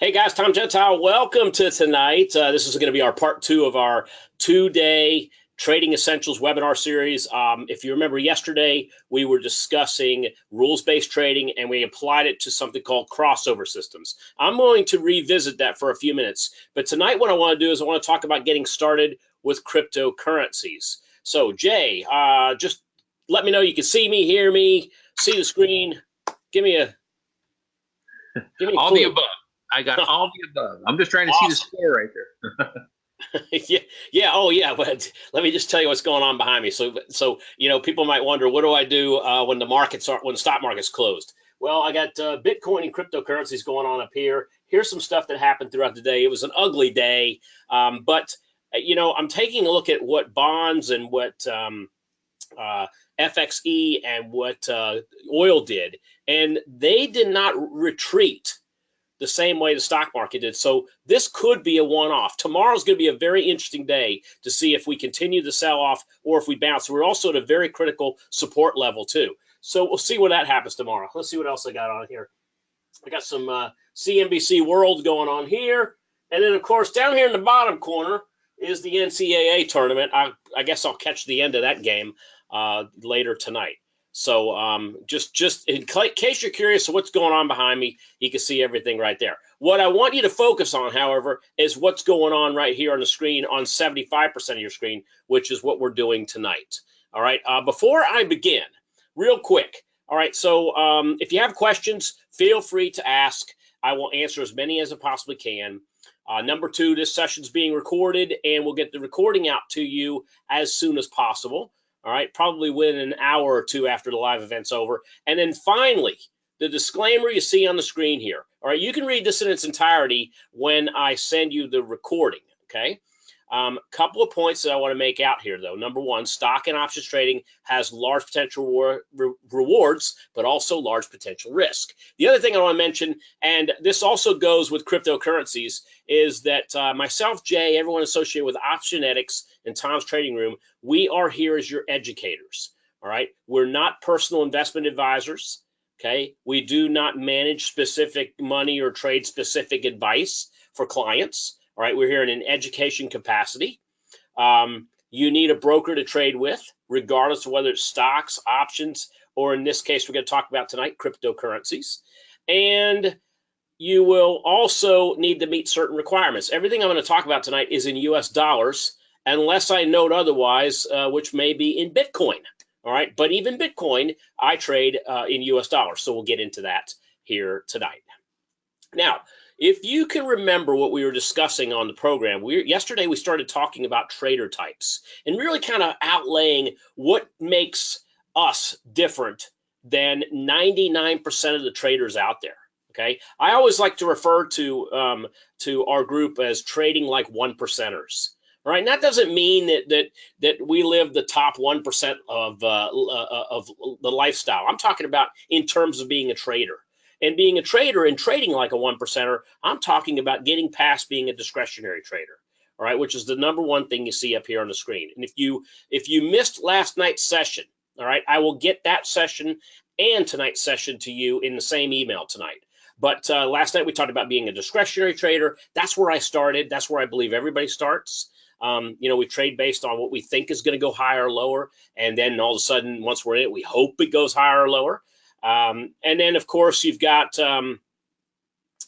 Hey guys, Tom Gentile. Welcome to tonight. This is going to be our part two of our two-day Trading Essentials webinar series. If you remember yesterday, we were discussing rules-based trading and we applied it to something called crossover systems. I'm going to revisit that for a few minutes. But tonight what I want to do is I want to talk about getting started with cryptocurrencies. So Jay, just let me know you can see me, hear me, see the screen. Give me a all clue. the above. I got all the above. I'm just trying to see the score right there. Yeah. Oh, yeah. But let me just tell you what's going on behind me. So people might wonder, what do I do when the stock market's closed? Well, I got Bitcoin and cryptocurrencies going on up here. Here's some stuff that happened throughout the day. It was an ugly day, but I'm taking a look at what bonds and what FXE and what oil did, and they did not retreat the same way the stock market did. So this could be a one-off. Tomorrow's going to be a very interesting day to see if we continue the sell-off or if we bounce. We're also at a very critical support level too. So we'll see what that happens tomorrow. Let's see what else I got on here. I got some CNBC World going on here. And then, of course, down here in the bottom corner is the NCAA tournament. I guess I'll catch the end of that game later tonight. So just in case you're curious what's going on behind me, you can see everything right there. What I want you to focus on, however, is what's going on right here on the screen on 75% of your screen, which is what we're doing tonight. All right. Before I begin, real quick. All right. So if you have questions, feel free to ask. I will answer as many as I possibly can. Number two, this session's being recorded, and we'll get the recording out to you as soon as possible. All right, probably within an hour or two after the live event's over. And then finally, the disclaimer you see on the screen here. All right, you can read this in its entirety when I send you the recording, okay? Couple of points that I want to make out here, though. Number one, stock and options trading has large potential rewards, but also large potential risk. The other thing I want to mention, and this also goes with cryptocurrencies, is that myself, Jay, everyone associated with Optionetics and Tom's Trading Room, we are here as your educators, all right? We're not personal investment advisors, okay? We do not manage specific money or trade specific advice for clients. All right, we're here in an education capacity. You need a broker to trade with, regardless of whether it's stocks, options, or in this case, we're going to talk about tonight, cryptocurrencies. And you will also need to meet certain requirements. Everything I'm going to talk about tonight is in US dollars, unless I note otherwise, which may be in Bitcoin. All right, but even Bitcoin, I trade in US dollars. So we'll get into that here tonight. Now, if you can remember what we were discussing on the program, yesterday we started talking about trader types and really kind of outlaying what makes us different than 99% of the traders out there. Okay, I always like to refer to our group as trading like one percenters. All right, and that doesn't mean that we live the top 1% of the lifestyle. I'm talking about in terms of being a trader. And being a trader and trading like a one percenter, I'm talking about getting past being a discretionary trader, all right, which is the number one thing you see up here on the screen. And if you missed last night's session, all right, I will get that session and tonight's session to you in the same email tonight. But last night we talked about being a discretionary trader. That's where I started. That's where I believe everybody starts. We trade based on what we think is going to go higher or lower. And then all of a sudden, once we're in it, we hope it goes higher or lower. And then, of course, you've got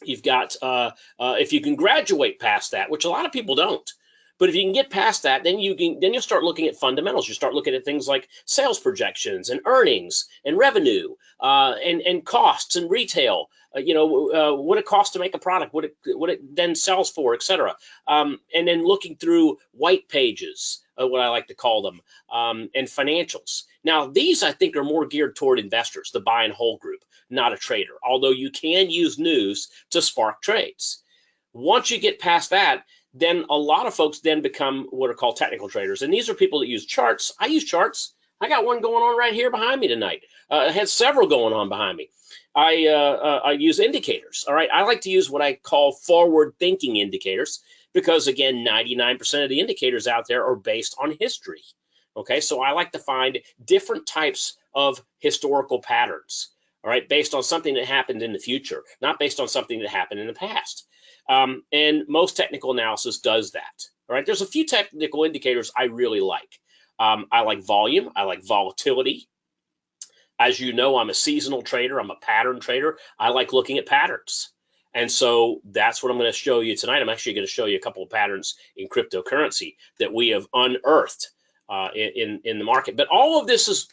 if you can graduate past that, which a lot of people don't. But if you can get past that, then you'll start looking at fundamentals. You start looking at things like sales projections and earnings and revenue and costs and retail. What it costs to make a product, what it then sells for, et cetera. And then looking through white pages, what I like to call them, and financials. Now, these I think are more geared toward investors, the buy and hold group, not a trader. Although you can use news to spark trades. Once you get past that, then a lot of folks then become what are called technical traders. And these are people that use charts. I use charts. I got one going on right here behind me tonight. I had several going on behind me. I use indicators. All right. I like to use what I call forward thinking indicators because, again, 99% of the indicators out there are based on history. Okay. So I like to find different types of historical patterns. All right. Based on something that happened in the future, not based on something that happened in the past. And most technical analysis does that. All right, there's a few technical indicators I really like. I like volume. I like volatility. As you know, I'm a seasonal trader. I'm a pattern trader. I like looking at patterns. And so that's what I'm going to show you tonight. I'm actually going to show you a couple of patterns in cryptocurrency that we have unearthed in the market. But all of this is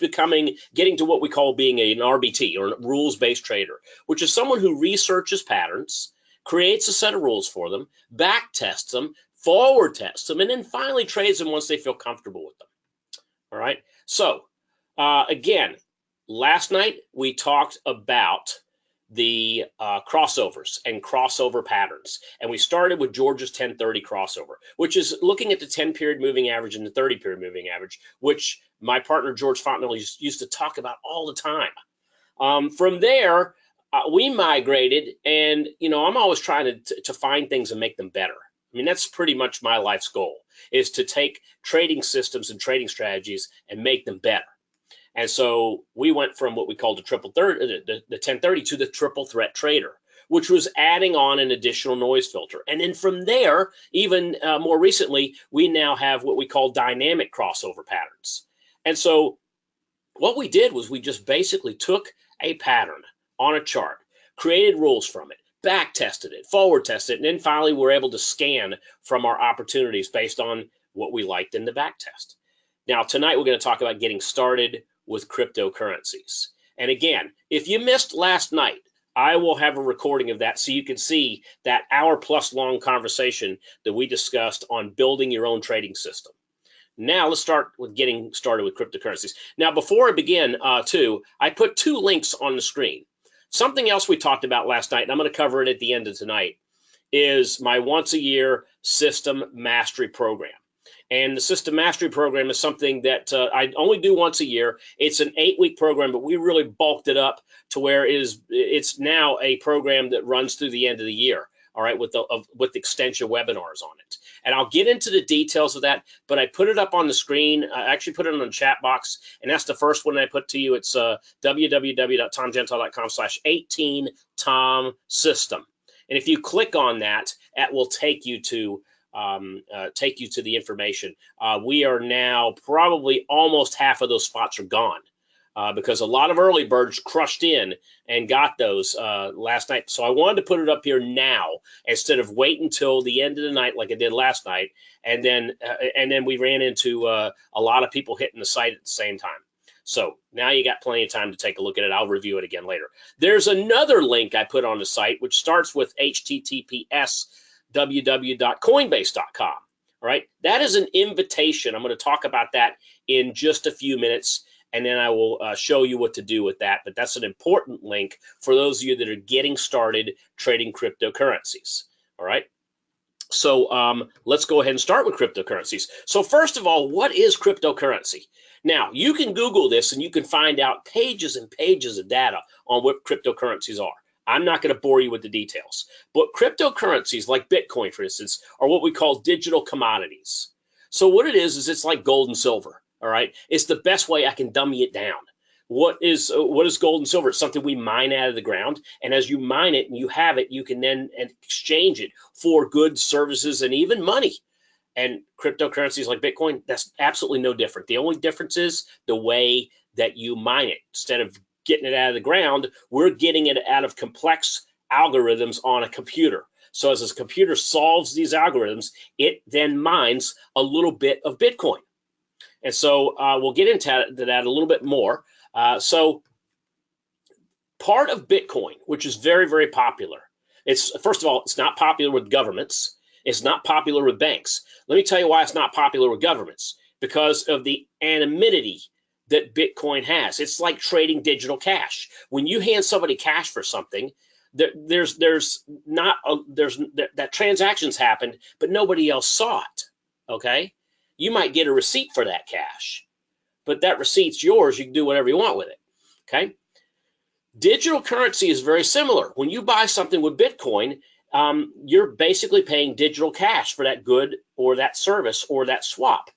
getting to what we call being an RBT, or a rules-based trader, which is someone who researches patterns, creates a set of rules for them, back tests them, forward tests them, and then finally trades them once they feel comfortable with them. All right. So again, last night we talked about the crossovers and crossover patterns. And we started with George's 1030 crossover, which is looking at the 10-period moving average and the 30-period moving average, which my partner George Fontenelle used to talk about all the time. From there, we migrated, and I'm always trying to find things and make them better. I mean, that's pretty much my life's goal, is to take trading systems and trading strategies and make them better. And so we went from what we called the 1030 to the triple threat trader, which was adding on an additional noise filter. And then from there, even more recently, we now have what we call dynamic crossover patterns. And so what we did was we just basically took a pattern on a chart, created rules from it, back tested it, forward tested it, and then finally we're able to scan from our opportunities based on what we liked in the back test. Now, tonight we're going to talk about getting started with cryptocurrencies. And again, if you missed last night, I will have a recording of that so you can see that hour-plus long conversation that we discussed on building your own trading system. Now let's start with getting started with cryptocurrencies. Now, before I begin, I put 2 links on the screen. Something else we talked about last night, and I'm going to cover it at the end of tonight, is my once-a-year system mastery program. And the System Mastery Program is something that I only do once a year. It's an 8-week program, but we really bulked it up to where it's now a program that runs through the end of the year, all right, with extension webinars on it. And I'll get into the details of that, but I put it up on the screen. I actually put it in the chat box, and that's the first one I put to you. It's www.tomgentile.com/18TomSystem. And if you click on that, that will take you to the information. We are now probably almost half of those spots are gone because a lot of early birds crushed in and got those last night. So I wanted to put it up here now instead of waiting until the end of the night like I did last night. And then we ran into a lot of people hitting the site at the same time. So now you got plenty of time to take a look at it. I'll review it again later. There's another link I put on the site, which starts with https www.coinbase.com. All right, that is an invitation. I'm going to talk about that in just a few minutes, and then I will show you what to do with that. But that's an important link for those of you that are getting started trading cryptocurrencies. All right, so let's go ahead and start with cryptocurrencies. So first of all, what is cryptocurrency? Now, you can Google this and you can find out pages and pages of data on what cryptocurrencies are. I'm not going to bore you with the details, but cryptocurrencies like Bitcoin, for instance, are what we call digital commodities. So what it is it's like gold and silver. All right. It's the best way I can dummy it down. What is gold and silver? It's something we mine out of the ground. And as you mine it and you have it, you can then exchange it for goods, services, and even money. And cryptocurrencies like Bitcoin, that's absolutely no different. The only difference is the way that you mine it. Instead of getting it out of the ground, we're getting it out of complex algorithms on a computer. So as this computer solves these algorithms, it then mines a little bit of Bitcoin. And so we'll get into that a little bit more. So part of Bitcoin, which is very, very popular, first of all, it's not popular with governments. It's not popular with banks. Let me tell you why it's not popular with governments. Because of the anonymity that Bitcoin has. It's like trading digital cash. When you hand somebody cash for something, that transactions happened, but nobody else saw it. Okay, you might get a receipt for that cash, but that receipt's yours. You can do whatever you want with it. Okay, digital currency is very similar. When you buy something with Bitcoin, you're basically paying digital cash for that good or that service or that swap.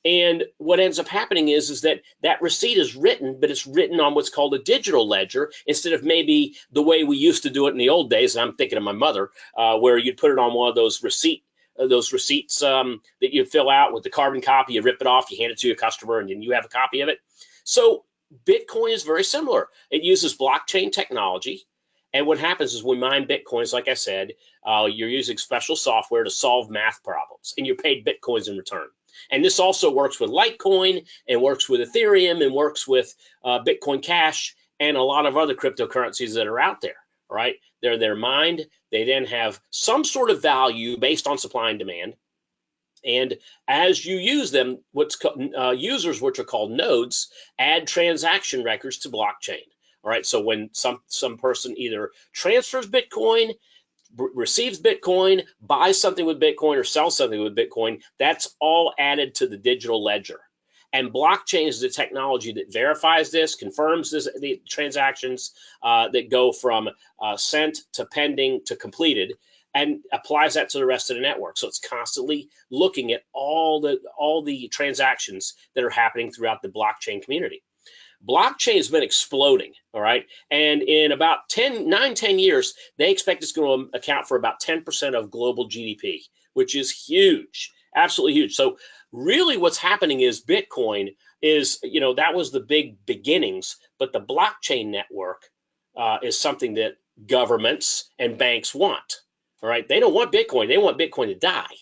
And what ends up happening is that that receipt is written, but it's written on what's called a digital ledger instead of maybe the way we used to do it in the old days. And I'm thinking of my mother, where you'd put it on one of those receipts that you fill out with the carbon copy. You rip it off, you hand it to your customer, and then you have a copy of it. So Bitcoin is very similar. It uses blockchain technology. And what happens is we mine Bitcoins, like I said, you're using special software to solve math problems, and you're paid Bitcoins in return. And this also works with Litecoin, and works with Ethereum, and works with Bitcoin Cash, and a lot of other cryptocurrencies that are out there, right? They're mined. They then have some sort of value based on supply and demand. And as you use them, users, which are called nodes, add transaction records to blockchain. All right, so when some person either transfers Bitcoin, receives Bitcoin, buys something with Bitcoin, or sells something with Bitcoin, that's all added to the digital ledger. And blockchain is the technology that verifies this, confirms the transactions that go from sent to pending to completed, and applies that to the rest of the network. So it's constantly looking at all the transactions that are happening throughout the blockchain community. Blockchain has been exploding, all right? And in about 10 years, they expect it's going to account for about 10% of global GDP, which is huge, absolutely huge. So really what's happening is Bitcoin is, that was the big beginnings, but the blockchain network is something that governments and banks want, all right? They don't want Bitcoin. They want Bitcoin to die.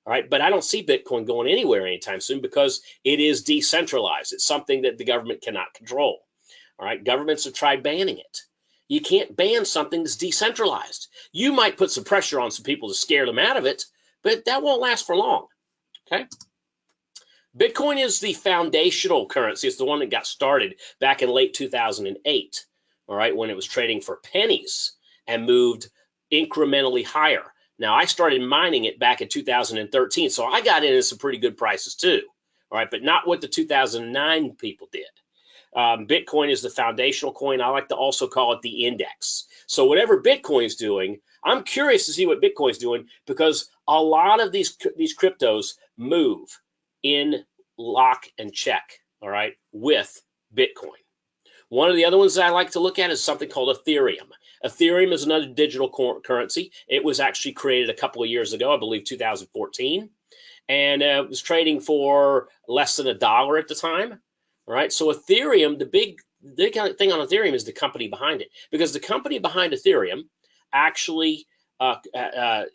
All right, but I don't see Bitcoin going anywhere anytime soon because it is decentralized. It's something that the government cannot control. All right, governments have tried banning it. You can't ban something that's decentralized. You might put some pressure on some people to scare them out of it, but that won't last for long. Okay. Bitcoin is the foundational currency. It's the one that got started back in late 2008. All right, when it was trading for pennies and moved incrementally higher. Now, I started mining it back in 2013, so I got in at some pretty good prices too, all right, but not what the 2009 people did. Bitcoin is the foundational coin. I like to also call it the index. So whatever Bitcoin's doing, I'm curious to see what Bitcoin's doing because a lot of these cryptos move in lock and check, all right, with Bitcoin. One of the other ones that I like to look at is something called Ethereum. Ethereum is another digital currency. It was actually created a couple of years ago, I believe 2014, and it was trading for less than $1 at the time. All right, so Ethereum, the big thing on Ethereum is the company behind it, because the company behind Ethereum actually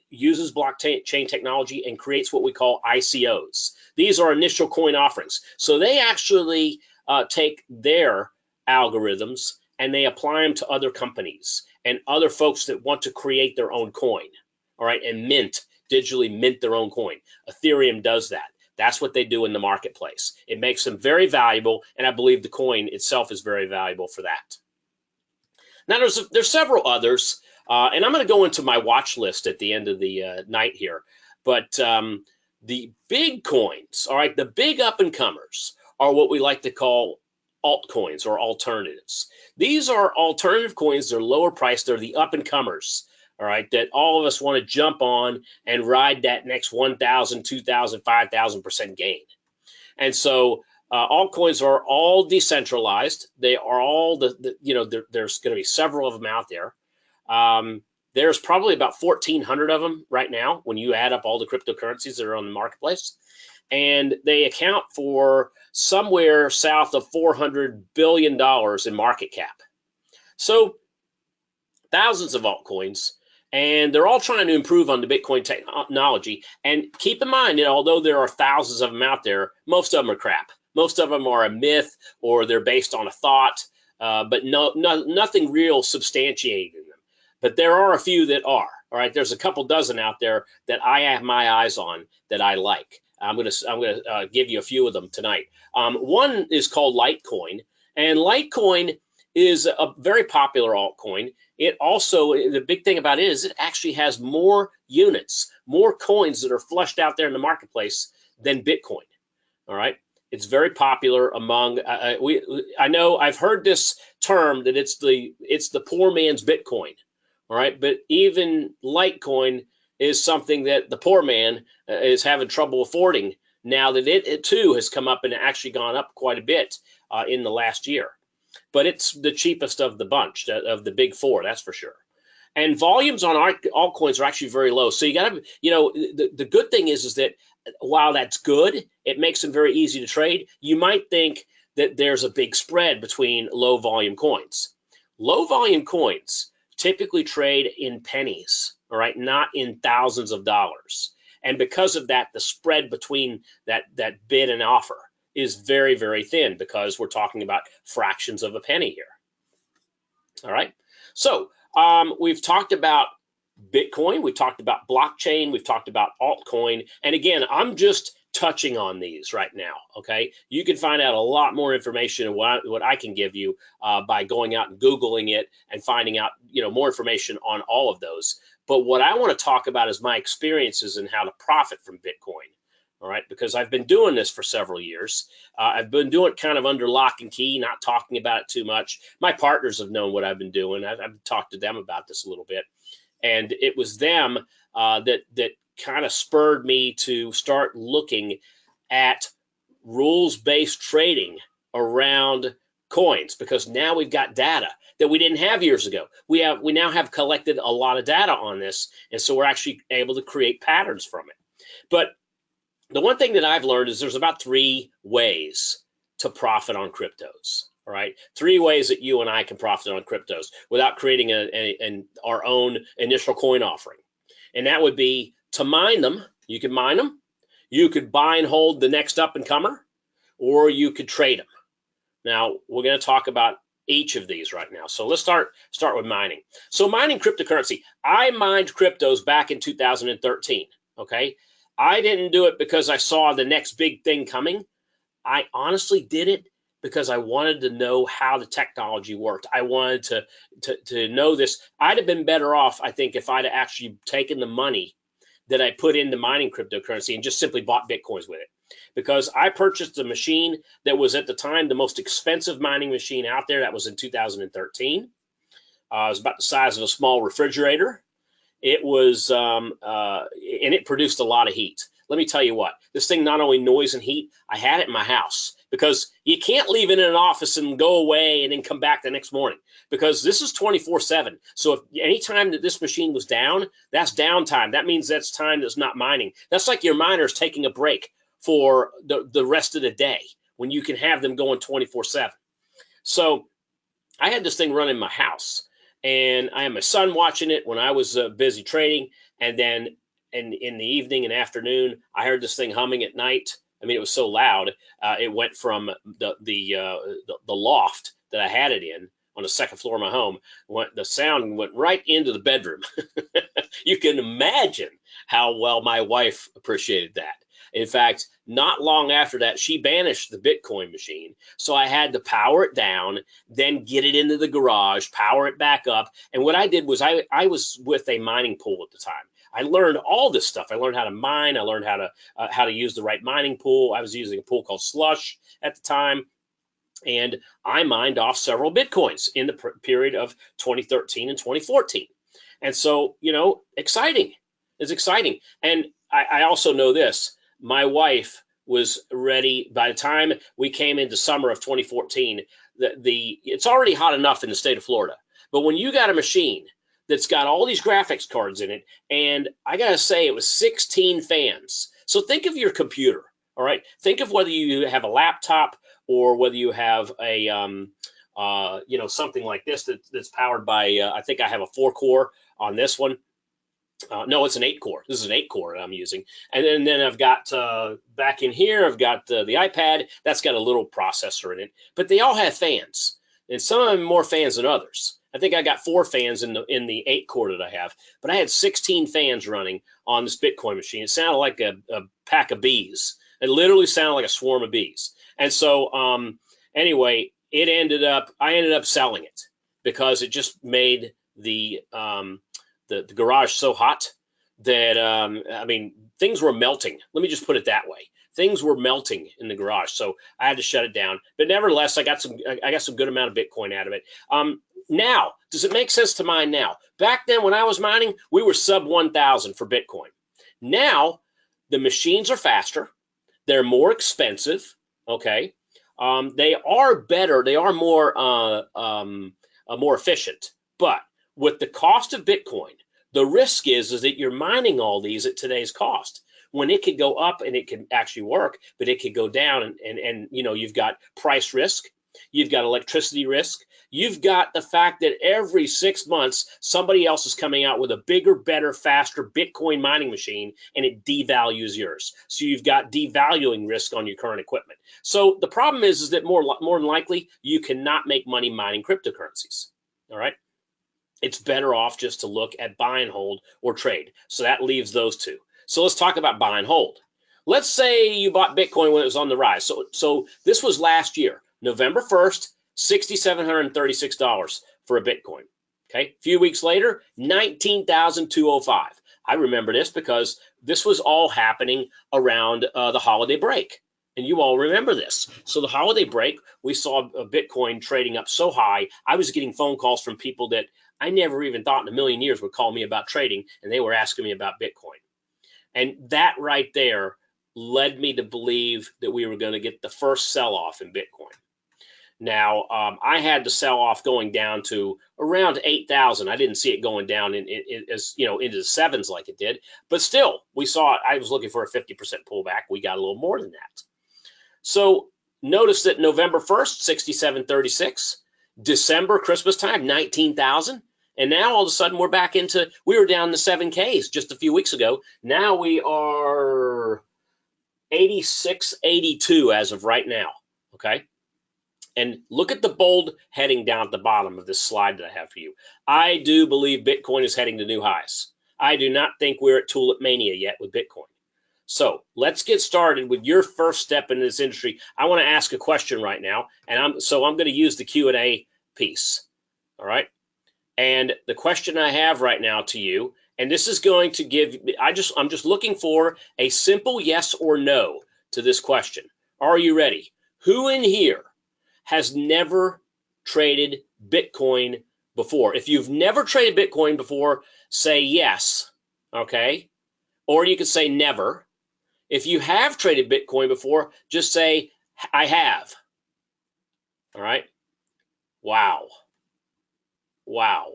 uses blockchain technology and creates what we call ICOs. These are initial coin offerings. So they actually take their algorithms and they apply them to other companies and other folks that want to create their own coin, all right, and digitally mint their own coin. Ethereum does that. That's what they do in the marketplace. It makes them very valuable, and I believe the coin itself is very valuable for that. Now, there's several others, and I'm going to go into my watch list at the end of the night here, but the big coins, all right, the big up-and-comers are what we like to call altcoins or alternatives. These are alternative coins. They're lower priced. They're the up-and-comers, all right, that all of us want to jump on and ride that next 1,000, 2,000, 5,000% gain. And so altcoins are all decentralized. They are all there's going to be several of them out there. There's probably about 1,400 of them right now when you add up all the cryptocurrencies that are on the marketplace. And they account for somewhere south of $400 billion in market cap. So thousands of altcoins, and they're all trying to improve on the Bitcoin technology. And keep in mind that although there are thousands of them out there, most of them are crap. Most of them are a myth or they're based on a thought, but nothing real substantiating them. But there are a few that are. All right, there's a couple dozen out there that I have my eyes on that I like. I'm gonna give you a few of them tonight. One is called Litecoin, and Litecoin is a very popular altcoin. It also, the big thing about it is it actually has more units, more coins that are flushed out there in the marketplace than Bitcoin. All right, it's very popular among. I know I've heard this term that it's the poor man's Bitcoin. All right, but even Litecoin is something that the poor man is having trouble affording now that it too has come up and actually gone up quite a bit in the last year. But it's the cheapest of the bunch, of the big four, that's for sure. And volumes on altcoins are actually very low. So you got to, the good thing is that while that's good, it makes them very easy to trade. You might think that there's a big spread between low volume coins. Low volume coins typically trade in pennies, all right, not in thousands of dollars. And because of that, the spread between that bid and offer is very, very thin, because we're talking about fractions of a penny here. All right. So we've talked about Bitcoin, we've talked about blockchain, we've talked about altcoin. And again, I'm just touching on these right now. Okay. You can find out a lot more information and what I can give you by going out and Googling it and finding out, more information on all of those. But what I want to talk about is my experiences and how to profit from Bitcoin. All right, because I've been doing this for several years. I've been doing it kind of under lock and key, not talking about it too much. My partners have known what I've been doing. I've talked to them about this a little bit. And it was them that kind of spurred me to start looking at rules-based trading around coins, because now we've got data that we didn't have years ago. We now have collected a lot of data on this, and so we're actually able to create patterns from it. But the one thing that I've learned is there's about 3 ways to profit on cryptos. All right, 3 ways that you and I can profit on cryptos without creating our own initial coin offering. And that would be to mine them. You can mine them. You could buy and hold the next up and comer, or you could trade them. Now, we're going to talk about each of these right now. So let's start with mining. So mining cryptocurrency. I mined cryptos back in 2013. Okay. I didn't do it because I saw the next big thing coming. I honestly did it because I wanted to know how the technology worked. I wanted to know this. I'd have been better off, I think, if I'd actually taken the money that I put into mining cryptocurrency and just simply bought Bitcoins with it. Because I purchased a machine that was at the time the most expensive mining machine out there. That was in 2013. It was about the size of a small refrigerator. It was, and it produced a lot of heat. Let me tell you what, this thing not only noise and heat, I had it in my house, because you can't leave it in an office and go away and then come back the next morning, because this is 24/7. So if any time that this machine was down, that's downtime. That means that's time that's not mining. That's like your miners taking a break for the rest of the day, when you can have them going 24/7. So I had this thing running in my house. And I had my son watching it when I was busy trading. And then in the evening and afternoon, I heard this thing humming at night. I mean, it was so loud. It went from the loft that I had it in on the second floor of my home. The sound went right into the bedroom. You can imagine how well my wife appreciated that. In fact, not long after that, she banished the Bitcoin machine. So I had to power it down, then get it into the garage, power it back up. And what I did was I was with a mining pool at the time. I learned all this stuff. I learned how to mine. I learned how to use the right mining pool. I was using a pool called Slush at the time. And I mined off several Bitcoins in the period of 2013 and 2014. And so, exciting. It's exciting. And I also know this. My wife was ready by the time we came into summer of 2014. It's already hot enough in the state of Florida. But when you got a machine that's got all these graphics cards in it, and I got to say it was 16 fans. So think of your computer, all right? Think of whether you have a laptop or whether you have a, something like this that's powered by, I think I have a 4-core on this one. No, it's an 8-core. This is an 8-core I'm using. And then I've got back in here, I've got the iPad. That's got a little processor in it. But they all have fans. And some of them more fans than others. I think I got 4 fans in the 8-core that I have. But I had 16 fans running on this Bitcoin machine. It sounded like a pack of bees. It literally sounded like a swarm of bees. And so anyway, I ended up selling it because it just made the garage so hot that, things were melting. Let me just put it that way. Things were melting in the garage. So I had to shut it down. But nevertheless, I got some good amount of Bitcoin out of it. Now, does it make sense to mine now? Back then when I was mining, we were sub 1,000 for Bitcoin. Now, the machines are faster. They're more expensive. Okay. They are better. They are more efficient. But with the cost of Bitcoin, the risk is that you're mining all these at today's cost, when it could go up and it can actually work, but it could go down, and you've got price risk, you've got electricity risk, you've got the fact that every 6 months somebody else is coming out with a bigger, better, faster Bitcoin mining machine, and it devalues yours. So you've got devaluing risk on your current equipment. So the problem is that more than likely you cannot make money mining cryptocurrencies. All right. It's better off just to look at buy and hold or trade. So that leaves those two. So let's talk about buy and hold. Let's say you bought Bitcoin when it was on the rise. So this was last year, November 1st, $6,736 for a Bitcoin. Okay. A few weeks later, $19,205. I remember this because this was all happening around the holiday break. And you all remember this. So the holiday break, we saw a Bitcoin trading up so high. I was getting phone calls from people that I never even thought in a million years would call me about trading, and they were asking me about Bitcoin. And that right there led me to believe that we were going to get the first sell-off in Bitcoin. Now, I had the sell-off going down to around 8,000. I didn't see it going down as into the sevens like it did, but still, we saw it. I was looking for a 50% pullback. We got a little more than that. So notice that November 1st, 67.36, December, Christmas time, 19,000. And now all of a sudden we were down to 7Ks just a few weeks ago. Now we are 86.82 as of right now. Okay. And look at the bold heading down at the bottom of this slide that I have for you. I do believe Bitcoin is heading to new highs. I do not think we're at tulip mania yet with Bitcoin. So let's get started with your first step in this industry. I want to ask a question right now, and I'm going to use the Q&A piece. All right. And the question I have right now to you, and this is going to give, I'm just looking for a simple yes or no to this question. Are you ready? Who in here has never traded Bitcoin before? If you've never traded Bitcoin before, say yes. Okay. Or you could say never. If you have traded Bitcoin before, just say, I have. All right. Wow. Wow.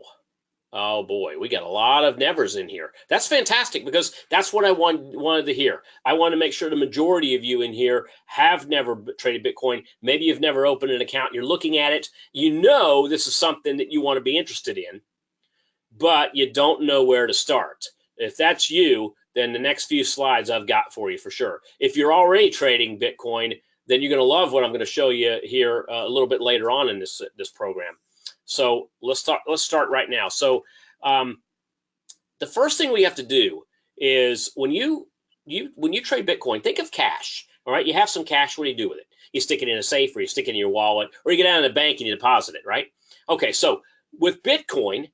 Oh boy, we got a lot of nevers in here. That's fantastic, because that's what I wanted to hear. I want to make sure the majority of you in here have never traded Bitcoin. Maybe you've never opened an account. You're looking at it. You know this is something that you want to be interested in, but you don't know where to start. If that's you, then the next few slides I've got for you for sure. If you're already trading Bitcoin, then you're going to love what I'm going to show you here a little bit later on in this program. So let's start right now. So the first thing we have to do is when you trade Bitcoin, think of cash. All right, you have some cash. What do you do with it? You stick it in a safe, or you stick it in your wallet, or you get down to the bank and you deposit it, right? Okay, so with Bitcoin,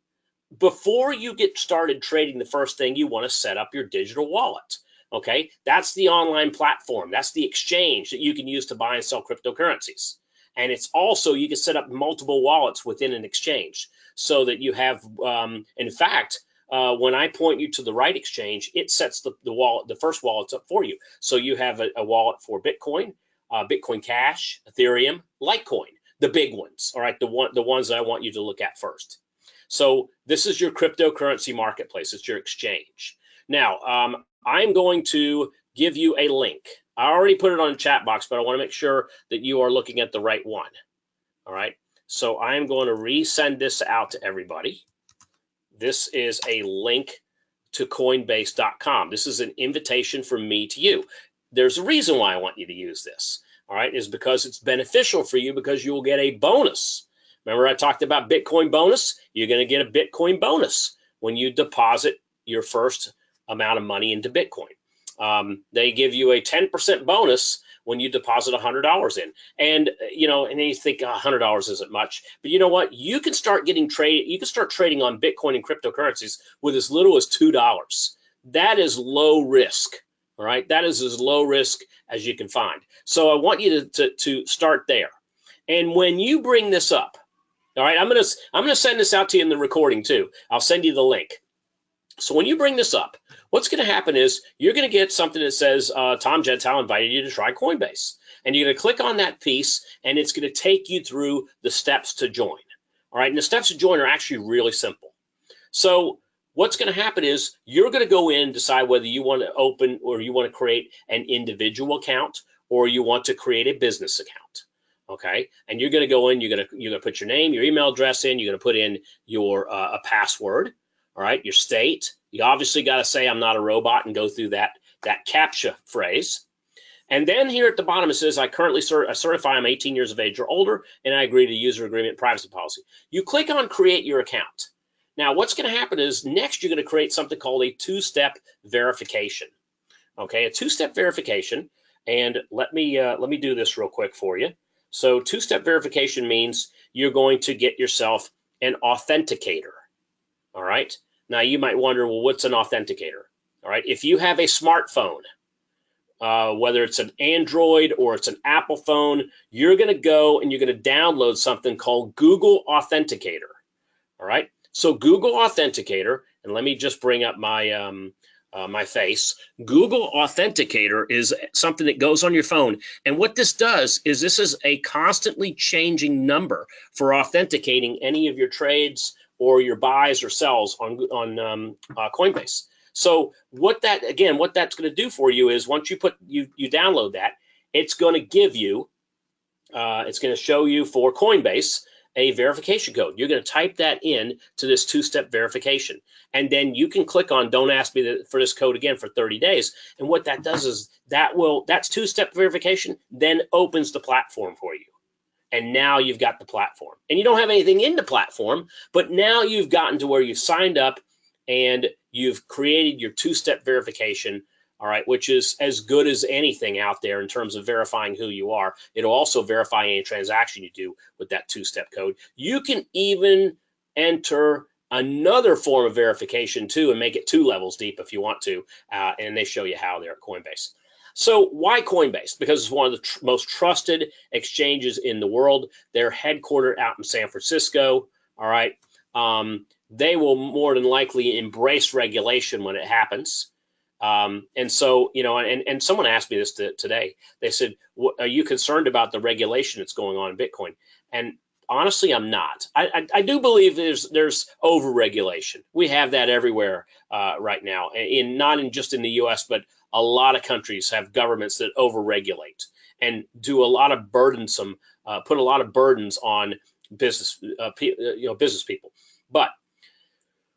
before you get started trading, the first thing you want to set up your digital wallet. Okay, that's the online platform. That's the exchange that you can use to buy and sell cryptocurrencies. And it's also, you can set up multiple wallets within an exchange so that you have, in fact, when I point you to the right exchange, it sets the wallet, the first wallets up for you. So you have a wallet for Bitcoin, Bitcoin Cash, Ethereum, Litecoin, the big ones. All right, the ones that I want you to look at first. So this is your cryptocurrency marketplace. It's your exchange. Now, I'm going to give you a link. I already put it on the chat box, but I want to make sure that you are looking at the right one. All right. So I'm going to resend this out to everybody. This is a link to Coinbase.com. This is an invitation from me to you. There's a reason why I want you to use this. All right. Is because it's beneficial for you, because you will get a bonus. Remember I talked about Bitcoin bonus? You're going to get a Bitcoin bonus when you deposit your first amount of money into Bitcoin. They give you a 10% bonus when you deposit $100 in. And, and then you think $100 isn't much, but you know what? You can start trading on Bitcoin and cryptocurrencies with as little as $2. That is low risk. All right. That is as low risk as you can find. So I want you to start there. And when you bring this up, all right, I'm going to send this out to you in the recording too. I'll send you the link. So when you bring this up, what's going to happen is you're going to get something that says, Tom Gentile invited you to try Coinbase. And you're going to click on that piece, and it's going to take you through the steps to join. All right, and the steps to join are actually really simple. So what's going to happen is you're going to go in and decide whether you want to open or you want to create an individual account or you want to create a business account. Okay, and you're going to go in, you're going to put your name, your email address in, you're going to put in your a password. All right, your state. You obviously got to say I'm not a robot and go through that CAPTCHA phrase. And then here at the bottom it says I currently certify I'm 18 years of age or older and I agree to user agreement privacy policy. You click on create your account. Now what's going to happen is next you're going to create something called a two-step verification. Okay, a two-step verification, and let me do this real quick for you. So two-step verification means you're going to get yourself an authenticator. All right. Now you might wonder, well, what's an authenticator? All right. If you have a smartphone, whether it's an Android or it's an Apple phone, you're going to go and you're going to download something called Google Authenticator. All right. So Google Authenticator, and let me just bring up my my face. Google Authenticator is something that goes on your phone. And what this does is this is a constantly changing number for authenticating any of your trades or your buys or sells on Coinbase. So what that's going to do for you is once you download that, it's going to give you, it's going to show you for Coinbase a verification code. You're going to type that in to this two-step verification. And then you can click on don't ask me for this code again for 30 days. And what that does is that's two-step verification, then opens the platform for you. And now you've got the platform. And you don't have anything in the platform, but now you've gotten to where you've signed up and you've created your two-step verification, all right, which is as good as anything out there in terms of verifying who you are. It'll also verify any transaction you do with that two-step code. You can even enter another form of verification too and make it 2 levels deep if you want to, and they show you how there at Coinbase. So why Coinbase? Because it's one of the most trusted exchanges in the world. They're headquartered out in San Francisco, all right? They will more than likely embrace regulation when it happens. And so, you know, and someone asked me this today. They said, are you concerned about the regulation that's going on in Bitcoin? And honestly, I'm not. I do believe there's over-regulation. We have that everywhere right now, not just in the U.S., but a lot of countries have governments that over-regulate and do a lot of burdensome, put a lot of burdens on business people. But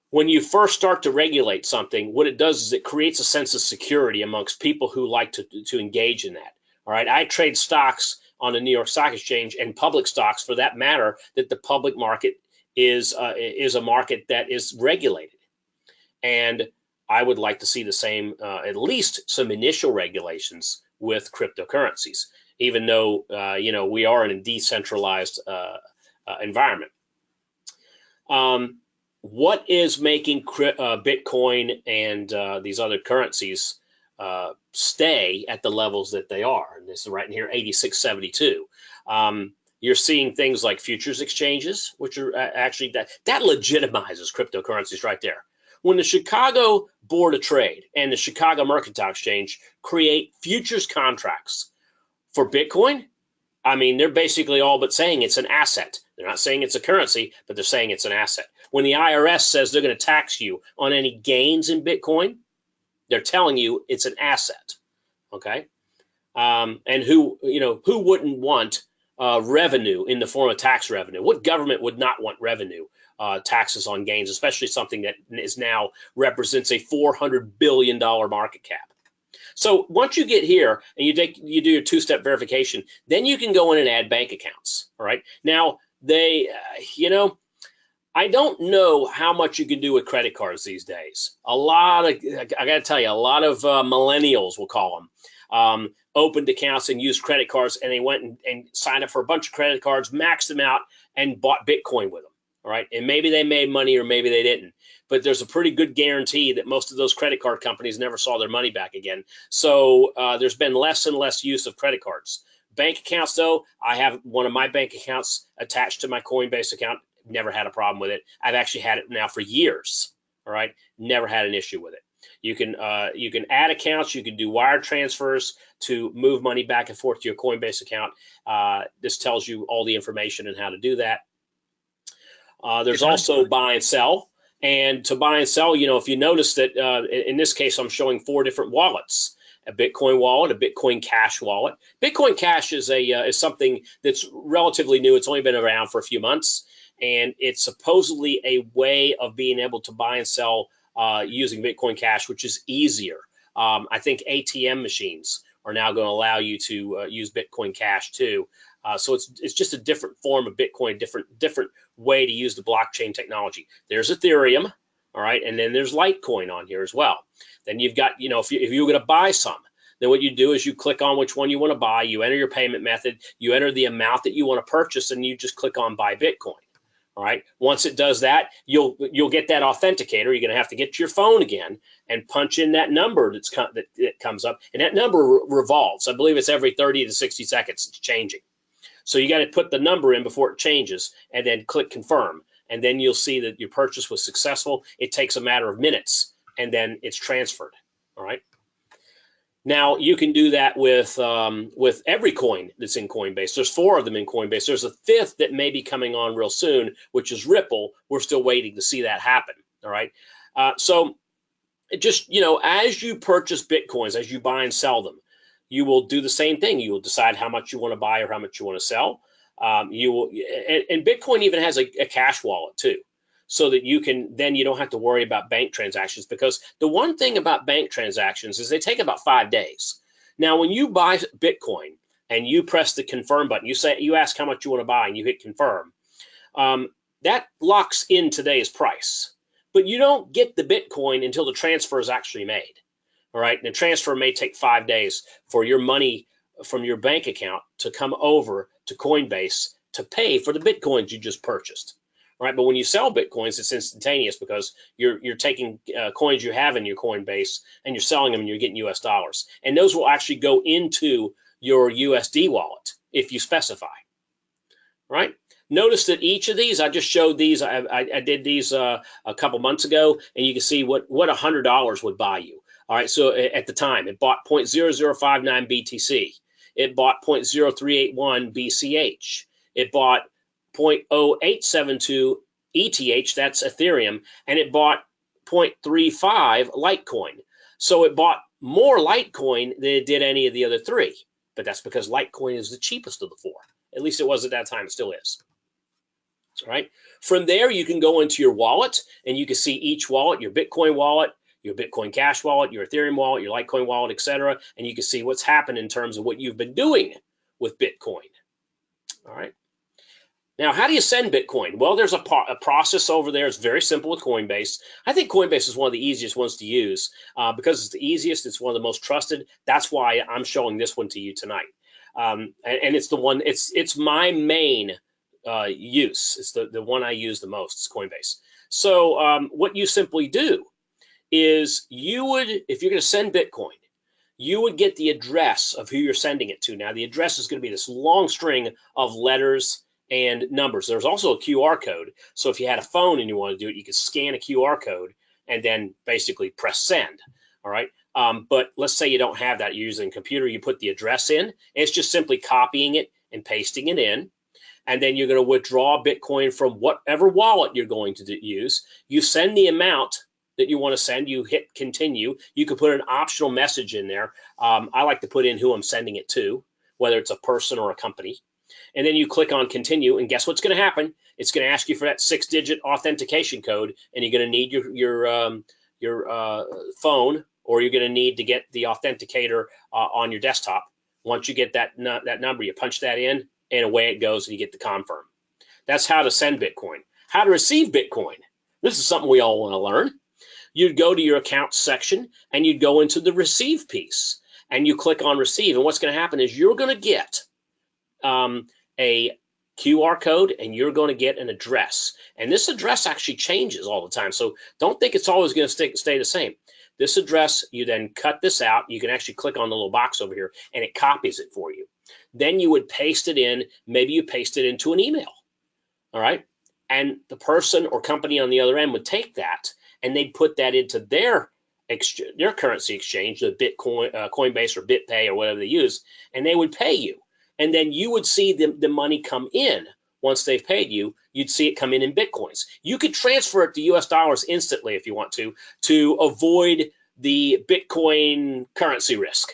when you first start to regulate something, what it does is it creates a sense of security amongst people who like to engage in that. All right, I trade stocks on the New York Stock Exchange and public stocks, for that matter, that the public market is a market that is regulated. And I would like to see the same, at least some initial regulations with cryptocurrencies, even though we are in a decentralized environment. What is making Bitcoin and these other currencies stay at the levels that they are? And this is right in here, 86.72. You're seeing things like futures exchanges, which are actually that legitimizes cryptocurrencies right there. When the Chicago Board of Trade and the Chicago Mercantile Exchange create futures contracts for Bitcoin, I mean, they're basically all but saying it's an asset. They're not saying it's a currency, but they're saying it's an asset. When the IRS says they're going to tax you on any gains in Bitcoin, they're telling you it's an asset. Okay, and who wouldn't want revenue in the form of tax revenue? What government would not want revenue? Taxes on gains, especially something that is now represents a $400 billion market cap. So once you get here and you do your two-step verification, then you can go in and add bank accounts. All right. Now they, I don't know how much you can do with credit cards these days. I got to tell you, a lot of millennials, we'll call them, opened accounts and used credit cards, and they went and signed up for a bunch of credit cards, maxed them out, and bought Bitcoin with them. All right. And maybe they made money or maybe they didn't. But there's a pretty good guarantee that most of those credit card companies never saw their money back again. So there's been less and less use of credit cards. Bank accounts, though, I have one of my bank accounts attached to my Coinbase account. Never had a problem with it. I've actually had it now for years. All right, never had an issue with it. You can add accounts. You can do wire transfers to move money back and forth to your Coinbase account. This tells you all the information and how to do that. There's also buy and sell. And to buy and sell, you know, if you notice that in this case, I'm showing 4 different wallets: a Bitcoin wallet, a Bitcoin Cash wallet. Bitcoin Cash is something that's relatively new. It's only been around for a few months, and it's supposedly a way of being able to buy and sell using Bitcoin Cash, which is easier. I think ATM machines are now going to allow you to use Bitcoin Cash too. So it's just a different form of Bitcoin, different way to use the blockchain technology. There's Ethereum, all right, and then there's Litecoin on here as well. Then you've got, you know, if you're going to buy some, then what you do is you click on which one you want to buy, you enter your payment method, you enter the amount that you want to purchase, and you just click on Buy Bitcoin. All right. Once it does that, you'll get that authenticator. You're going to have to get to your phone again and punch in that number that comes up, and that number revolves. I believe it's every 30 to 60 seconds. It's changing. So you got to put the number in before it changes, and then click confirm, and then you'll see that your purchase was successful. It takes a matter of minutes, and then it's transferred. All right. Now you can do that with every coin that's in Coinbase. There's 4 of them in Coinbase. There's a 5th that may be coming on real soon, which is Ripple. We're still waiting to see that happen. All right. So it just, you know, as you purchase Bitcoins, as you buy and sell them, you will do the same thing. You will decide how much you want to buy or how much you want to sell. You will, and Bitcoin even has a cash wallet too, so that you don't have to worry about bank transactions, because the one thing about bank transactions is they take about 5 days. Now, when you buy Bitcoin and you press the confirm button, you ask how much you want to buy and you hit confirm, that locks in today's price, but you don't get the Bitcoin until the transfer is actually made. All right. And the transfer may take 5 days for your money from your bank account to come over to Coinbase to pay for the Bitcoins you just purchased. All right. But when you sell Bitcoins, it's instantaneous, because you're taking coins you have in your Coinbase and you're selling them and you're getting US dollars. And those will actually go into your USD wallet if you specify. Right. Notice that each of these, I just showed these. I did these a couple months ago, and you can see what $100 would buy you. All right, so at the time, it bought 0.0059 BTC. It bought 0.0381 BCH. It bought 0.0872 ETH, that's Ethereum, and it bought 0.35 Litecoin. So it bought more Litecoin than it did any of the other 3, but that's because Litecoin is the cheapest of the 4. At least it was at that time, it still is. All right, from there, you can go into your wallet, and you can see each wallet, your Bitcoin wallet, your Bitcoin Cash wallet, your Ethereum wallet, your Litecoin wallet, etc. And you can see what's happened in terms of what you've been doing with Bitcoin. All right. Now, how do you send Bitcoin? Well, there's a process over there. It's very simple with Coinbase. I think Coinbase is one of the easiest ones to use because it's the easiest. It's one of the most trusted. That's why I'm showing this one to you tonight. And it's the one. It's my main use. It's the one I use the most. It's Coinbase. So what you simply do is if you're going to send Bitcoin, you would get the address of who you're sending it to. Now, the address is going to be this long string of letters and numbers. There's also a QR code. So if you had a phone and you want to do it, you could scan a QR code and then basically press send. All right. But let's say you don't have that. You're using a computer, you put the address in. It's just simply copying it and pasting it in. And then you're going to withdraw Bitcoin from whatever wallet you're going to use. You send the amount that you want to send, you hit continue. You can put an optional message in there. I like to put in who I'm sending it to, whether it's a person or a company. And then you click on continue, and guess what's going to happen? It's going to ask you for that 6-digit authentication code, and you're going to need your phone, or you're going to need to get the authenticator on your desktop. Once you get that number, you punch that in, and away it goes, and you get the confirm. That's how to send Bitcoin. How to receive Bitcoin. This is something we all want to learn. You'd go to your account section, and you'd go into the receive piece, and you click on receive. And what's going to happen is you're going to get a QR code, and you're going to get an address. And this address actually changes all the time. So don't think it's always going to stay the same. This address, you then cut this out. You can actually click on the little box over here, and it copies it for you. Then you would paste it in. Maybe you paste it into an email. All right. And the person or company on the other end would take that, and they'd put that into their currency exchange, the Bitcoin, Coinbase or BitPay or whatever they use, and they would pay you. And then you would see the money come in. Once they've paid you, you'd see it come in Bitcoins. You could transfer it to US dollars instantly if you want to avoid the Bitcoin currency risk.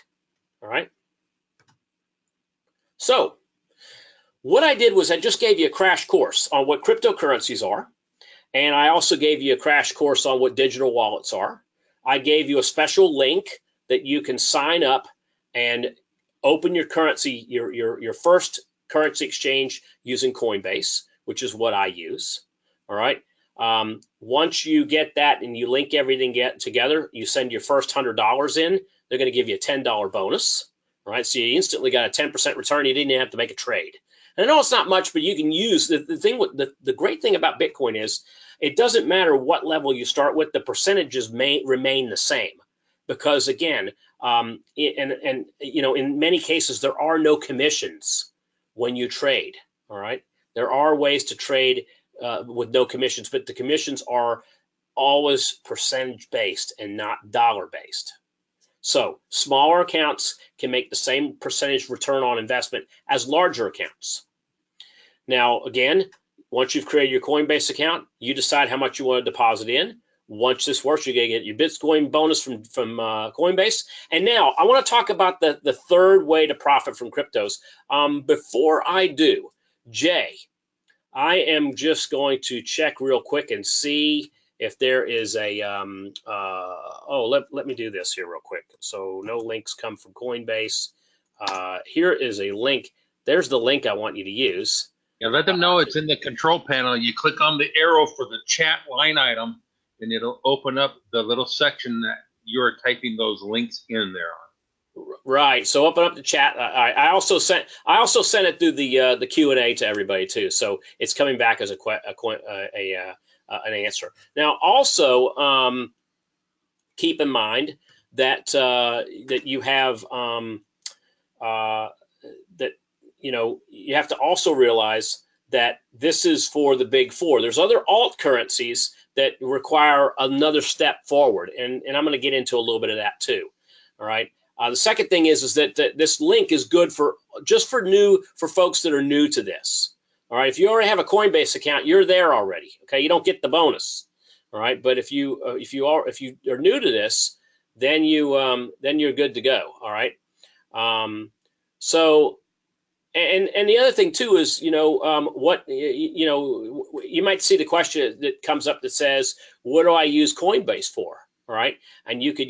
All right. So what I did was I just gave you a crash course on what cryptocurrencies are. And I also gave you a crash course on what digital wallets are. I gave you a special link that you can sign up and open your currency, your first currency exchange using Coinbase, which is what I use. All right. Once you get that and you link everything together, you send your first $100 in, they're going to give you a $10 bonus. All right. So you instantly got a 10% return. You didn't even have to make a trade. And I know it's not much, but you can use the great thing about Bitcoin is it doesn't matter what level you start with, the percentages may remain the same. Because again, in many cases, there are no commissions when you trade. All right. There are ways to trade with no commissions, but the commissions are always percentage based and not dollar based. So smaller accounts can make the same percentage return on investment as larger accounts. Now, again, once you've created your Coinbase account, you decide how much you want to deposit in. Once this works, you're going to get your Bitcoin bonus from Coinbase. And now I want to talk about the third way to profit from cryptos. Before I do, Jay, I am just going to check real quick and see if there is a, let me do this here real quick. So no links come from Coinbase. Here is a link. There's the link I want you to use. Yeah, let them know it's in the control panel. You click on the arrow for the chat line item, and it'll open up the little section that you're typing those links in there on. Right. So open up the chat. I also sent it through the Q&A to everybody too. So it's coming back as an answer. Now, also keep in mind that that you have you have to also realize that this is for the big four. There's other alt currencies that require another step forward, and I'm going to get into a little bit of that too. All right. The second thing is that this link is good for folks that are new to this. All right. If you already have a Coinbase account, you're there already. Okay. You don't get the bonus. All right. But if you are new to this, then you're good to go. All right. So. And the other thing too is, you might see the question that comes up that says, what do I use Coinbase for? All right. And you could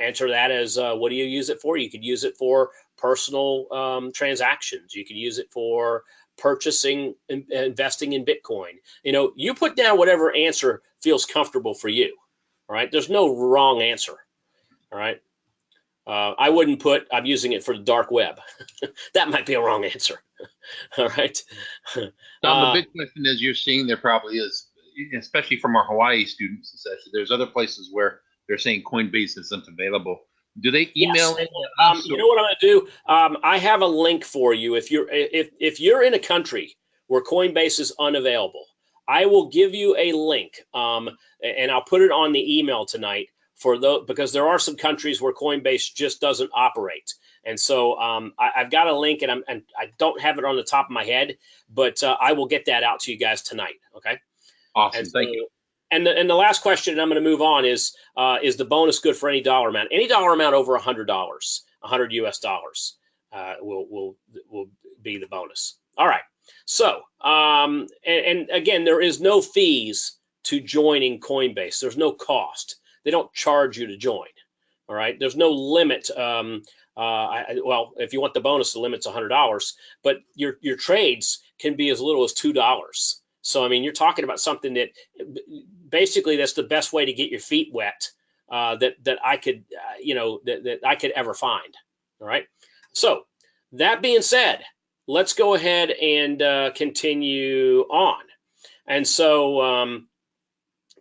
answer that as, what do you use it for? You could use it for personal transactions. You could use it for purchasing and investing in Bitcoin. You put down whatever answer feels comfortable for you. All right. There's no wrong answer. All right. I wouldn't put, I'm using it for the dark web. That might be a wrong answer. All right. Tom, the big question is, you're seeing there probably is, especially from our Hawaii students and such, there's other places where they're saying Coinbase isn't available. Do they email in? You know what I'm going to do? I have a link for you. If you're in a country where Coinbase is unavailable, I will give you a link, and I'll put it on the email tonight. Because there are some countries where Coinbase just doesn't operate, and so I've got a link, and I don't have it on the top of my head, but I will get that out to you guys tonight. Okay. Awesome. Thank you. And the last question, and I'm going to move on, is the bonus good for any dollar amount? Any dollar amount over $100, $100 US dollars, will be the bonus. All right. So and again, there is no fees to joining Coinbase. There's no cost. They don't charge you to join. All right. There's no limit. Well, if you want the bonus, the limit's $100, but your trades can be as little as $2. So, I mean, you're talking about something that basically that's the best way to get your feet wet that I could, that I could ever find. All right. So that being said, let's go ahead and continue on. And so,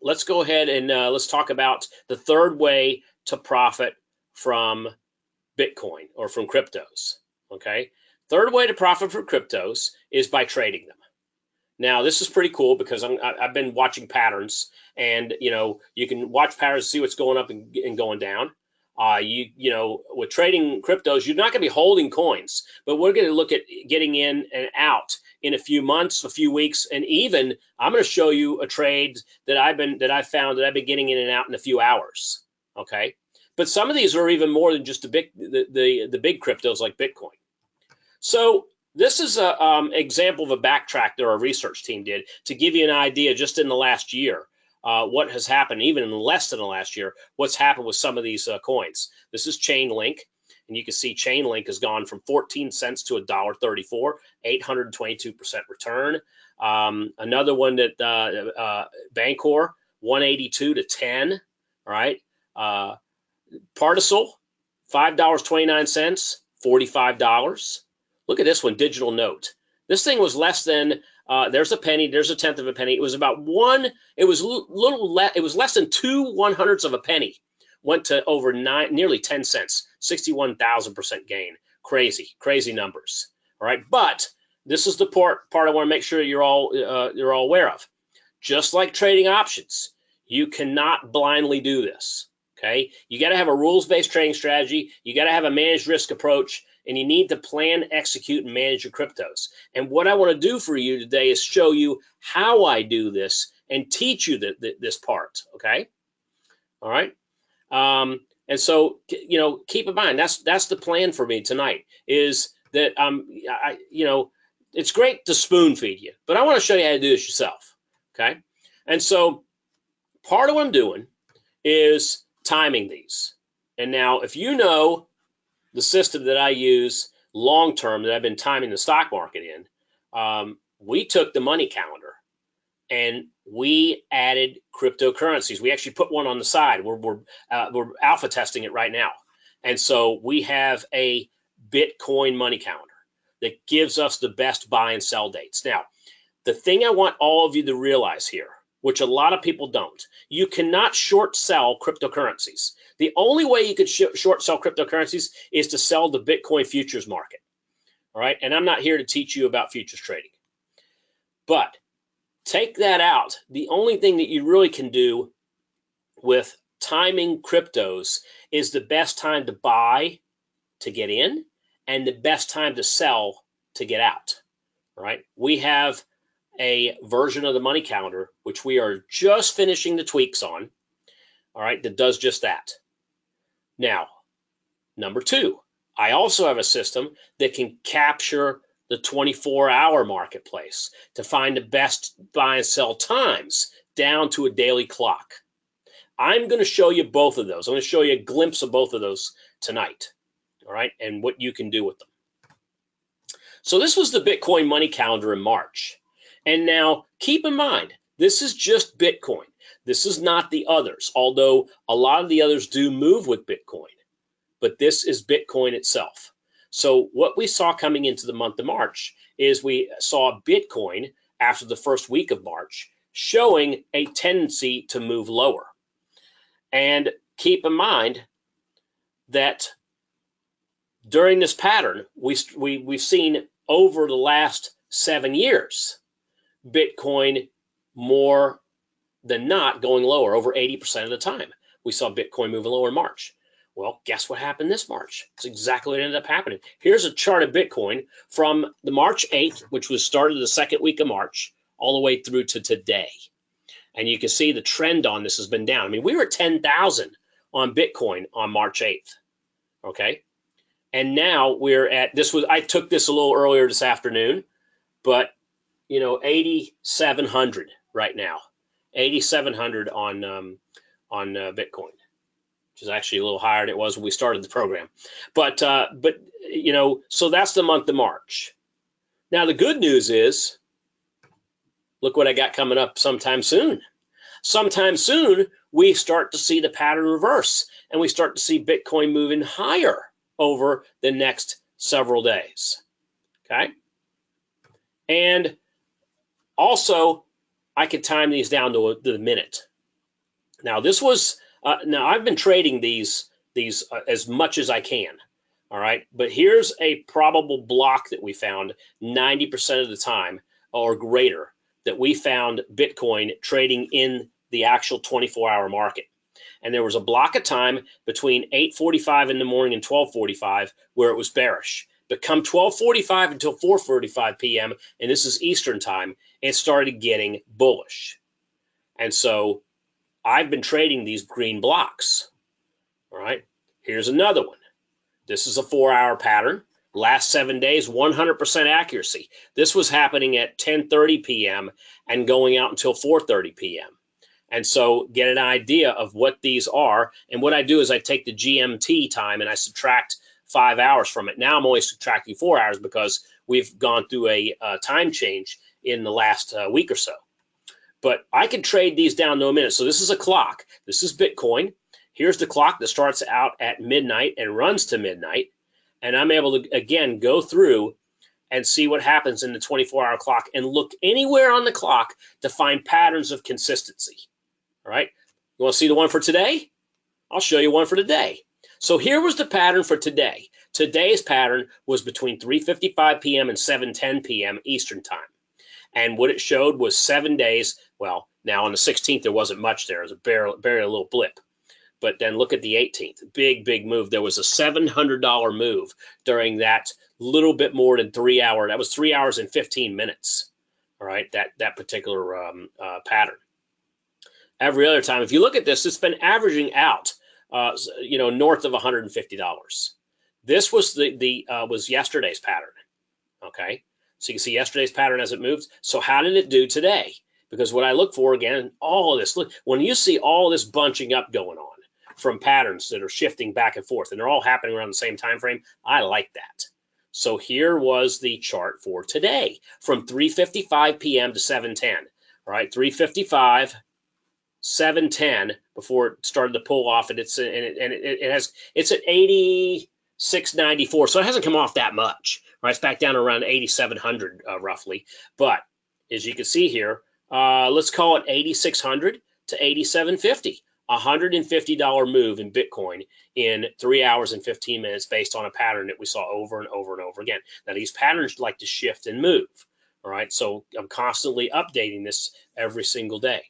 let's go ahead and let's talk about the third way to profit from Bitcoin or from cryptos. Okay. Third way to profit from cryptos is by trading them. Now, this is pretty cool because I've been watching patterns, and you can watch patterns, see what's going up and going down. With trading cryptos, you're not going to be holding coins, but we're going to look at getting in and out in a few months, a few weeks, and even I'm going to show you a trade that I've found that I've been getting in and out in a few hours. Okay, but some of these are even more than just the big cryptos like Bitcoin. So this is an example of a backtrack that our research team did to give you an idea just in the last year. What has happened, even in less than the last year, what's happened with some of these coins. This is Chainlink, and you can see Chainlink has gone from 14 cents to $1.34, 822% return. Another one that Bancor, 182 to 10, all right? Particel, $5.29, $45. Look at this one, Digital Note. This thing was less than, there's a penny, there's a tenth of a penny. It was about it was less than 2/100ths of a penny. Went to over nearly 10 cents, 61,000% gain. Crazy numbers. All right, but this is the part I want to make sure you're all aware of. Just like trading options, you cannot blindly do this. Okay, you got to have a rules-based trading strategy. You got to have a managed risk approach, and you need to plan, execute, and manage your cryptos. And what I want to do for you today is show you how I do this and teach you this part. Okay, all right. And so keep in mind that's the plan for me tonight. Is that it's great to spoon feed you, but I want to show you how to do this yourself. Okay, and so part of what I'm doing is timing these. And now, if you know the system that I use long term that I've been timing the stock market in, we took the money calendar and we added cryptocurrencies. We actually put one on the side. We're alpha testing it right now, and so we have a Bitcoin money calendar that gives us the best buy and sell dates. Now, the thing I want all of you to realize here, which a lot of people don't, you cannot short sell cryptocurrencies. The only way you could short sell cryptocurrencies is to sell the Bitcoin futures market. All right. And I'm not here to teach you about futures trading. But take that out. The only thing that you really can do with timing cryptos is the best time to buy to get in and the best time to sell to get out. All right. We have a version of the money calendar, which we are just finishing the tweaks on, all right, that does just that. Now, number two, I also have a system that can capture the 24-hour marketplace to find the best buy and sell times down to a daily clock. I'm going to show you both of those. I'm going to show you a glimpse of both of those tonight, all right, and what you can do with them. So this was the Bitcoin money calendar in March. And now keep in mind, this is just Bitcoin. This is not the others, although a lot of the others do move with Bitcoin. But this is Bitcoin itself. So what we saw coming into the month of March is we saw Bitcoin after the first week of March showing a tendency to move lower. And keep in mind that during this pattern, we've seen over the last 7 years, Bitcoin more than not going lower over 80% of the time. We saw Bitcoin moving lower in March. Well, guess what happened this March? It's exactly what ended up happening. Here's a chart of Bitcoin from the March 8th, which was started the second week of March, all the way through to today. And you can see the trend on this has been down. I mean, we were at 10,000 on Bitcoin on March 8th. Okay. And now we're at, I took this a little earlier this afternoon, but 8,700 right now, 8,700 on Bitcoin, which is actually a little higher than it was when we started the program. But so that's the month of March. Now the good news is, look what I got coming up sometime soon. Sometime soon, we start to see the pattern reverse, and we start to see Bitcoin moving higher over the next several days. Okay, and also, I could time these down to the minute. Now, this was now I've been trading these as much as I can. All right, but here's a probable block that we found 90% of the time or greater that we found Bitcoin trading in the actual 24-hour market. And there was a block of time between 8:45 in the morning and 12:45 where it was bearish. But come 12:45 until 4:45 p.m., and this is Eastern time, it started getting bullish. And so I've been trading these green blocks. All right, here's another one. This is a 4-hour pattern. Last 7 days, 100% accuracy. This was happening at 10:30 p.m. and going out until 4:30 p.m. And so get an idea of what these are. And what I do is I take the GMT time and I subtract 5 hours from it. Now I'm only subtracting 4 hours because we've gone through a time change in the last week or so. But I can trade these down to a minute. So this is a clock. This is Bitcoin. Here's the clock that starts out at midnight and runs to midnight. And I'm able to, again, go through and see what happens in the 24-hour clock and look anywhere on the clock to find patterns of consistency. All right. You want to see the one for today? I'll show you one for today. So here was the pattern for today. Today's pattern was between 3:55 p.m. and 7:10 p.m. Eastern time. And what it showed was 7 days. Well, now on the 16th, there wasn't much there. It was barely a little blip. But then look at the 18th. Big move. There was a $700 move during that little bit more than 3 hour. That was 3 hours and 15 minutes. All right, that particular pattern. Every other time, if you look at this, it's been averaging out, north of $150. This was was yesterday's pattern. Okay, so you can see yesterday's pattern as it moves. So how did it do today? Because what I look for again, all of this. Look, when you see all this bunching up going on from patterns that are shifting back and forth, and they're all happening around the same time frame, I like that. So here was the chart for today from 3:55 p.m. to 7:10. All right, 3:55. 7:10 before it started to pull off, and it's at 86.94, so it hasn't come off that much. Right, it's back down around 8,700 roughly. But as you can see here, let's call it 8,600 to 8,750. $150 move in Bitcoin in 3 hours and 15 minutes based on a pattern that we saw over and over and over again. Now these patterns like to shift and move. All right, so I'm constantly updating this every single day.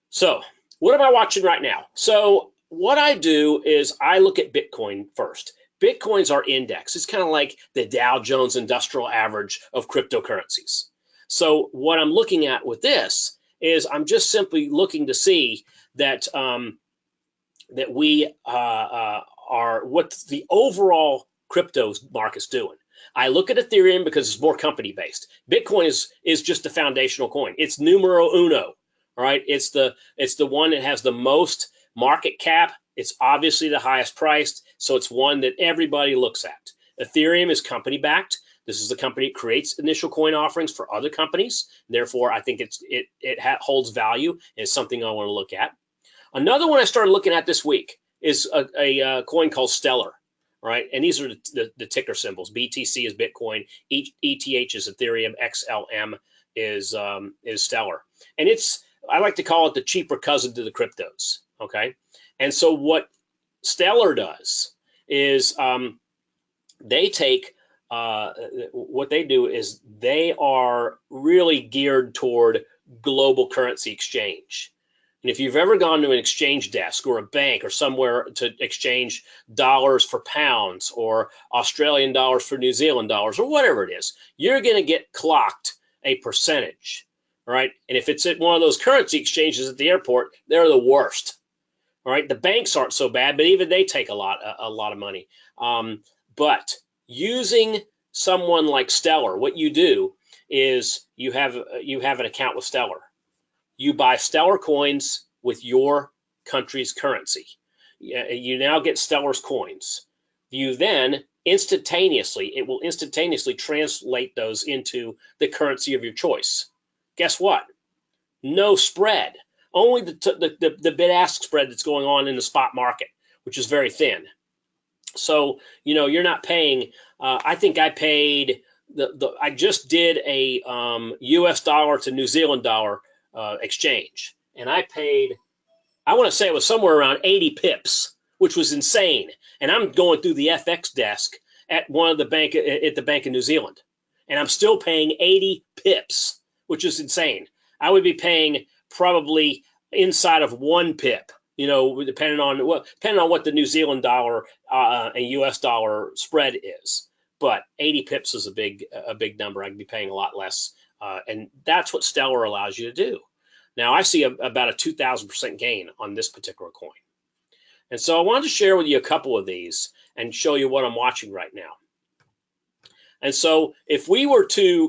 So what am I watching right now? So what I do is I look at Bitcoin first. Bitcoin's our index. It's kind of like the Dow Jones Industrial Average of cryptocurrencies. So what I'm looking at with this is I'm just simply looking to see that that we are what the overall crypto market's doing. I look at Ethereum because it's more company based. Bitcoin is just a foundational coin. It's numero uno. All right, it's the one that has the most market cap. It's obviously the highest priced, so it's one that everybody looks at. Ethereum is company backed. This is the company that creates initial coin offerings for other companies. Therefore, I think it holds value and it's something I want to look at. Another one I started looking at this week is a coin called Stellar. Right, and these are the ticker symbols. BTC is Bitcoin, ETH is Ethereum, XLM is Stellar, and I like to call it the cheaper cousin to the cryptos, okay? And so what Stellar does is they take, what they do is they are really geared toward global currency exchange. And if you've ever gone to an exchange desk or a bank or somewhere to exchange dollars for pounds or Australian dollars for New Zealand dollars or whatever it is, you're going to get clocked a percentage. All right, and if it's at one of those currency exchanges at the airport, they're the worst. All right, the banks aren't so bad, but even they take a lot of money. But using someone like Stellar, what you do is you have an account with Stellar. You buy Stellar coins with your country's currency. You now get Stellar's coins. You then it will instantaneously translate those into the currency of your choice. Guess what? No spread. Only the bid-ask spread that's going on in the spot market, which is very thin. So, you're not paying, I think I paid, I just did a US dollar to New Zealand dollar exchange. And I paid, I want to say it was somewhere around 80 pips, which was insane. And I'm going through the FX desk at the Bank of New Zealand. And I'm still paying 80 pips which is insane. I would be paying probably inside of 1 pip, you know, depending on what the New Zealand dollar and US dollar spread is. But 80 pips is a big number. I could be paying a lot less, and that's what Stellar allows you to do. Now I see about a 2,000% gain on this particular coin, and so I wanted to share with you a couple of these and show you what I'm watching right now. And so if we were to